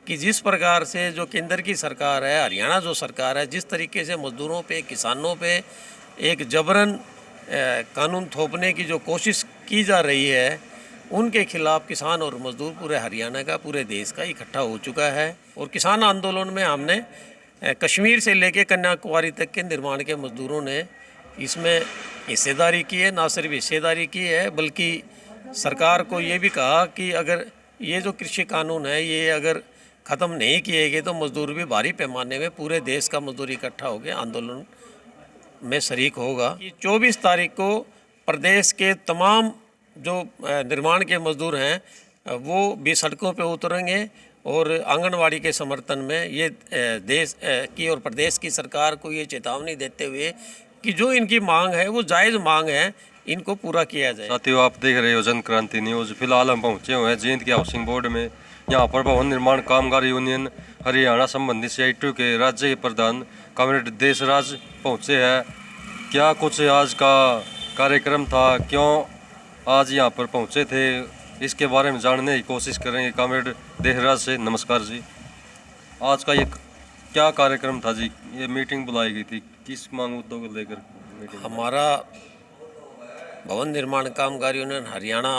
कि जिस प्रकार से जो केंद्र की सरकार है, हरियाणा जो सरकार है, जिस तरीके से मजदूरों पे, किसानों पे एक जबरन कानून थोपने की जो कोशिश की जा रही है, उनके खिलाफ किसान और मजदूर पूरे हरियाणा का, पूरे देश का इकट्ठा हो चुका है। और किसान आंदोलन में हमने कश्मीर से लेकर कन्याकुमारी तक के निर्माण के मजदूरों ने इसमें हिस्सेदारी की है। ना सिर्फ हिस्सेदारी की है, बल्कि सरकार को ये भी कहा कि अगर ये जो कृषि कानून है ये अगर ख़त्म नहीं किए गए तो मजदूर भी भारी पैमाने में पूरे देश का मजदूर इकट्ठा होकर आंदोलन में शरीक होगा। 24 तारीख को प्रदेश के तमाम जो निर्माण के मजदूर हैं वो भी सड़कों पे उतरेंगे और आंगनवाड़ी के समर्थन में ये देश की और प्रदेश की सरकार को ये चेतावनी देते हुए कि जो इनकी मांग है वो जायज़ मांग है, इनको पूरा किया जाए। साथियों, आप देख रहे हो जन क्रांति न्यूज़। फिलहाल हम पहुंचे हुए हैं जींद के हाउसिंग बोर्ड में। यहाँ पर भवन निर्माण कामगार यूनियन हरियाणा संबंधी CITU के राज्य के प्रधान कॉमरेड देशराज पहुंचे हैं। क्या कुछ आज का कार्यक्रम था, क्यों आज यहाँ पर पहुंचे थे, इसके बारे में जानने की कोशिश करेंगे कॉमरेड देशराज से। नमस्कार जी, आज का ये क्या कार्यक्रम था जी? ये मीटिंग बुलाई गई थी, किस मांग मुद्दों को लेकर मीटिंग? हमारा भवन निर्माण कामगार यूनियन हरियाणा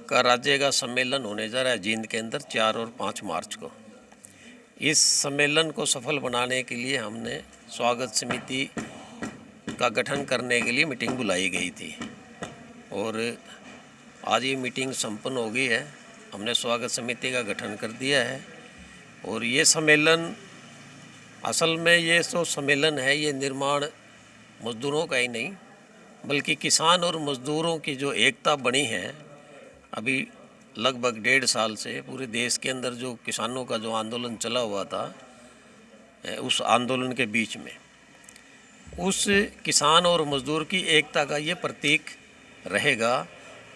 का राज्य का सम्मेलन होने जा रहा है जींद के अंदर 4 और 5 मार्च को। इस सम्मेलन को सफल बनाने के लिए हमने स्वागत समिति का गठन करने के लिए मीटिंग बुलाई गई थी और आज ये मीटिंग संपन्न हो गई है। हमने स्वागत समिति का गठन कर दिया है और ये सम्मेलन असल में ये जो सम्मेलन है ये निर्माण मजदूरों का ही नहीं बल्कि किसान और मजदूरों की जो एकता बनी है अभी लगभग 1.5 साल से पूरे देश के अंदर जो किसानों का जो आंदोलन चला हुआ था, उस आंदोलन के बीच में उस किसान और मजदूर की एकता का ये प्रतीक रहेगा।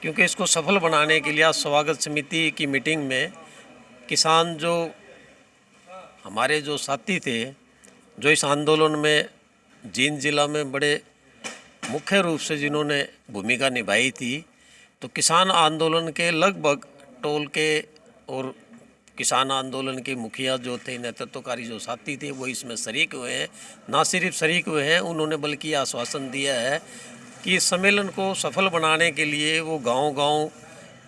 क्योंकि इसको सफल बनाने के लिए आज स्वागत समिति की मीटिंग में किसान जो हमारे जो साथी थे जो इस आंदोलन में जींद जिला में बड़े मुख्य रूप से जिन्होंने भूमिका निभाई थी, तो किसान आंदोलन के लगभग टोल के और किसान आंदोलन के मुखिया जो थे, नेतृत्वकारी जो साथी थे, वो इसमें शरीक हुए हैं। ना सिर्फ शरीक हुए हैं, उन्होंने बल्कि आश्वासन दिया है कि इस सम्मेलन को सफल बनाने के लिए वो गांव-गांव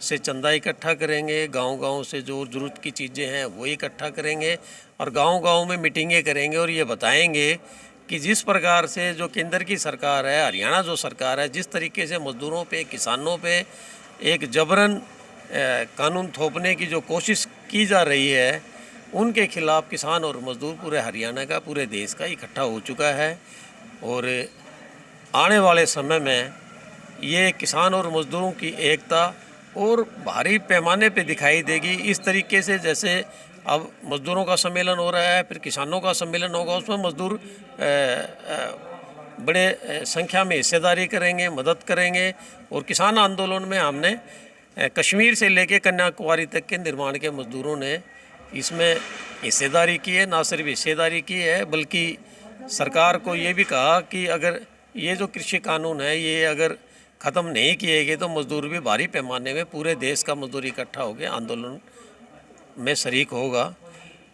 से चंदा इकट्ठा करेंगे, गांव-गांव से जो ज़रूरत की चीज़ें हैं वो इकट्ठा करेंगे और गांव-गांव में मीटिंगें करेंगे और ये बताएंगे कि जिस प्रकार से जो केंद्र की सरकार है, हरियाणा जो सरकार है, जिस तरीके से मजदूरों पे, किसानों पे एक जबरन कानून थोपने की जो कोशिश की जा रही है, उनके खिलाफ किसान और मजदूर पूरे हरियाणा का, पूरे देश का इकट्ठा हो चुका है। और आने वाले समय में ये किसान और मजदूरों की एकता और भारी पैमाने पे दिखाई देगी। इस तरीके से जैसे अब मजदूरों का सम्मेलन हो रहा है, फिर किसानों का सम्मेलन होगा, उसमें मजदूर बड़े संख्या में हिस्सेदारी करेंगे, मदद करेंगे। और किसान आंदोलन में हमने कश्मीर से लेकर कन्याकुमारी तक के निर्माण के मजदूरों ने इसमें हिस्सेदारी की है। ना सिर्फ हिस्सेदारी की है, बल्कि सरकार को ये भी कहा कि अगर ये जो कृषि कानून है ये अगर ख़त्म नहीं किए गए तो मजदूर भी भारी पैमाने में पूरे देश का मजदूर इकट्ठा होकर आंदोलन में शरीक होगा।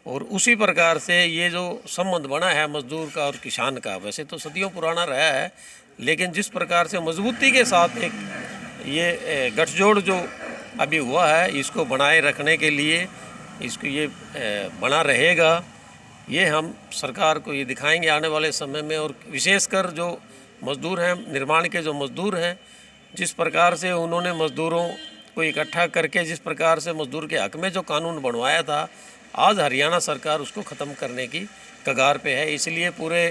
और उसी प्रकार से ये जो संबंध बना है मजदूर का और किसान का, वैसे तो सदियों पुराना रहा है, लेकिन जिस प्रकार से मजबूती के साथ एक ये गठजोड़ जो अभी हुआ है, इसको बनाए रखने के लिए इसको ये बना रहेगा, ये हम सरकार को ये दिखाएंगे आने वाले समय में। और विशेषकर जो मजदूर हैं, निर्माण के जो मजदूर हैं, जिस प्रकार से उन्होंने मजदूरों को इकट्ठा करके जिस प्रकार से मजदूर के हक में जो कानून बनवाया था, आज हरियाणा सरकार उसको ख़त्म करने की कगार पे है। इसलिए पूरे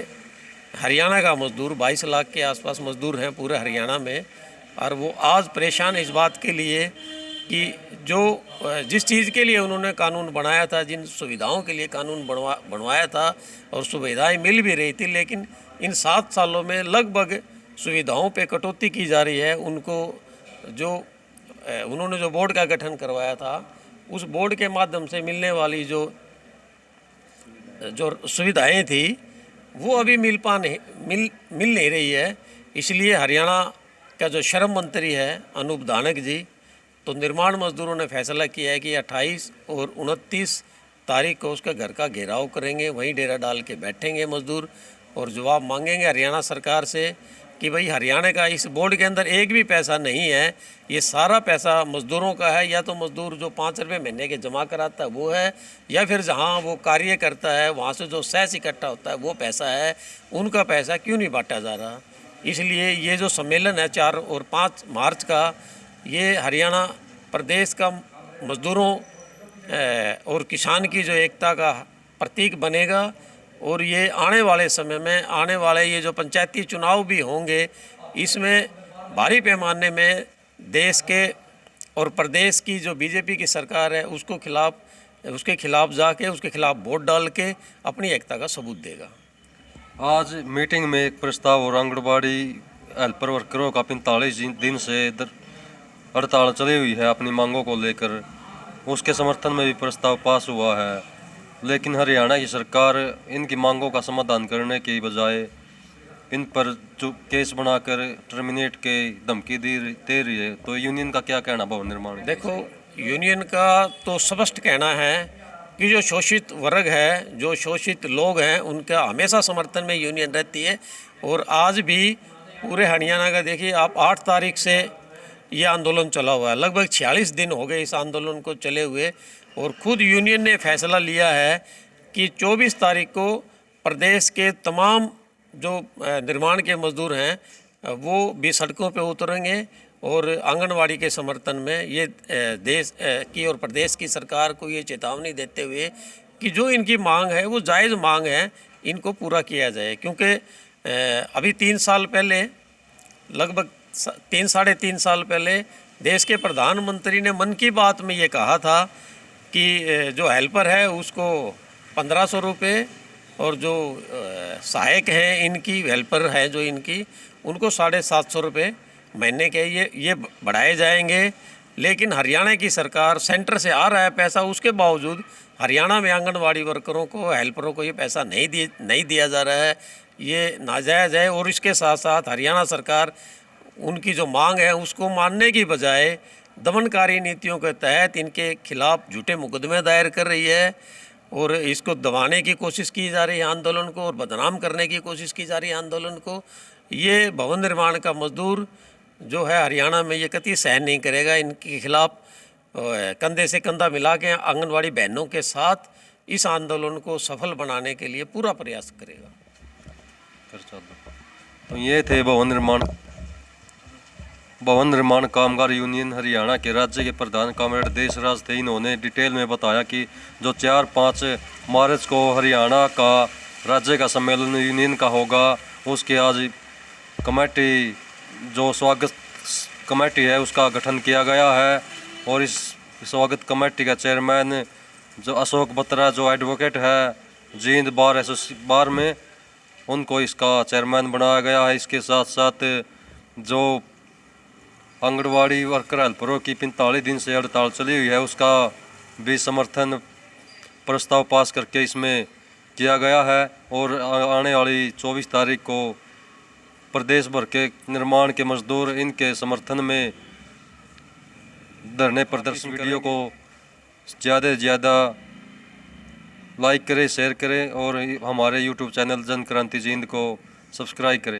हरियाणा का मजदूर 22 लाख के आसपास मजदूर हैं पूरे हरियाणा में, और वो आज परेशान इस बात के लिए कि जो जिस चीज़ के लिए उन्होंने कानून बनाया था, जिन सुविधाओं के लिए कानून बनवाया था और सुविधाएं मिल भी रही थी, लेकिन इन 7 सालों में लगभग सुविधाओं पे कटौती की जा रही है। उनको जो उन्होंने जो बोर्ड का गठन करवाया था, उस बोर्ड के माध्यम से मिलने वाली जो सुविधाएं थी वो अभी मिल नहीं रही है। इसलिए हरियाणा का जो श्रम मंत्री है अनूप धानक जी, तो निर्माण मजदूरों ने फैसला किया है कि 28 और 29 तारीख को उसका घर का घेराव करेंगे, वहीं डेरा डाल के बैठेंगे मजदूर और जवाब मांगेंगे हरियाणा सरकार से कि भाई हरियाणा का इस बोर्ड के अंदर एक भी पैसा नहीं है, ये सारा पैसा मज़दूरों का है, या तो मज़दूर जो 5 रुपये महीने के जमा कराता है वो है, या फिर जहाँ वो कार्य करता है वहाँ से जो सेस इकट्ठा होता है वो पैसा है, उनका पैसा क्यों नहीं बांटा जा रहा। इसलिए ये जो सम्मेलन है 4 और 5 मार्च का, ये हरियाणा प्रदेश का मज़दूरों और किसान की जो एकता का प्रतीक बनेगा। और ये आने वाले समय में आने वाले ये जो पंचायती चुनाव भी होंगे, इसमें भारी पैमाने में देश के और प्रदेश की जो बीजेपी की सरकार है उसके खिलाफ जाके उसके खिलाफ वोट डाल के अपनी एकता का सबूत देगा। आज मीटिंग में एक प्रस्ताव और आंगनबाड़ी हेल्पर वर्करों का 45 दिन से हड़ताल चली हुई है अपनी मांगों को लेकर, उसके समर्थन में भी प्रस्ताव पास हुआ है। लेकिन हरियाणा की सरकार इनकी मांगों का समाधान करने की बजाय इन पर जो केस बनाकर टर्मिनेट के धमकी दे रही है। तो यूनियन का क्या कहना भवन निर्माण? देखो, यूनियन का तो स्पष्ट कहना है कि जो शोषित वर्ग है, जो शोषित लोग हैं, उनका हमेशा समर्थन में यूनियन रहती है। और आज भी पूरे हरियाणा का देखिए आप, 8 तारीख से ये आंदोलन चला हुआ है, लगभग 46 दिन हो गए इस आंदोलन को चले हुए। और खुद यूनियन ने फैसला लिया है कि 24 तारीख को प्रदेश के तमाम जो निर्माण के मजदूर हैं वो भी सड़कों पे उतरेंगे और आंगनवाड़ी के समर्थन में ये देश की और प्रदेश की सरकार को ये चेतावनी देते हुए कि जो इनकी मांग है वो जायज़ मांग है, इनको पूरा किया जाए। क्योंकि अभी 3 साल पहले, लगभग 3 साढ़े 3 साल पहले देश के प्रधानमंत्री ने मन की बात में ये कहा था कि जो हेल्पर है उसको 1500 रुपये और जो सहायक हैं इनकी, हेल्पर है जो इनकी, उनको 750 रुपये महीने के ये बढ़ाए जाएंगे। लेकिन हरियाणा की सरकार, सेंटर से आ रहा है पैसा, उसके बावजूद हरियाणा में आंगनवाड़ी वर्करों को, हेल्परों को ये पैसा नहीं दिया जा रहा है। ये नाजायज़ है। और इसके साथ साथ हरियाणा सरकार उनकी जो मांग है उसको मानने की बजाय दमनकारी नीतियों के तहत इनके खिलाफ झूठे मुकदमे दायर कर रही है और इसको दबाने की कोशिश की जा रही है आंदोलन को, और बदनाम करने की कोशिश की जा रही है आंदोलन को। ये भवन निर्माण का मजदूर जो है हरियाणा में ये कतई सहन नहीं करेगा। इनके खिलाफ कंधे से कंधा मिला के आंगनवाड़ी बहनों के साथ इस आंदोलन को सफल बनाने के लिए पूरा प्रयास करेगा। तो ये थे भवन निर्माण कामगार यूनियन हरियाणा के राज्य के प्रधान कॉमरेड देशराज थे। इन्होंने डिटेल में बताया कि जो 4-5 मार्च को हरियाणा का राज्य का सम्मेलन यूनियन का होगा, उसके आज कमेटी, जो स्वागत कमेटी है उसका गठन किया गया है। और इस स्वागत कमेटी का चेयरमैन जो अशोक बत्रा, जो एडवोकेट है जींद बार में, उनको इसका चेयरमैन बनाया गया है। इसके साथ साथ जो आंगनवाड़ी वर्कर हेल्परों की 45 दिन से हड़ताल चली हुई है उसका भी समर्थन प्रस्ताव पास करके इसमें किया गया है। और आने वाली 24 तारीख को प्रदेश भर के निर्माण के मजदूर इनके समर्थन में धरने प्रदर्शन। वीडियो को ज़्यादा से ज़्यादा लाइक करें, शेयर करें और हमारे YouTube चैनल जन क्रांति जींद को सब्सक्राइब करें।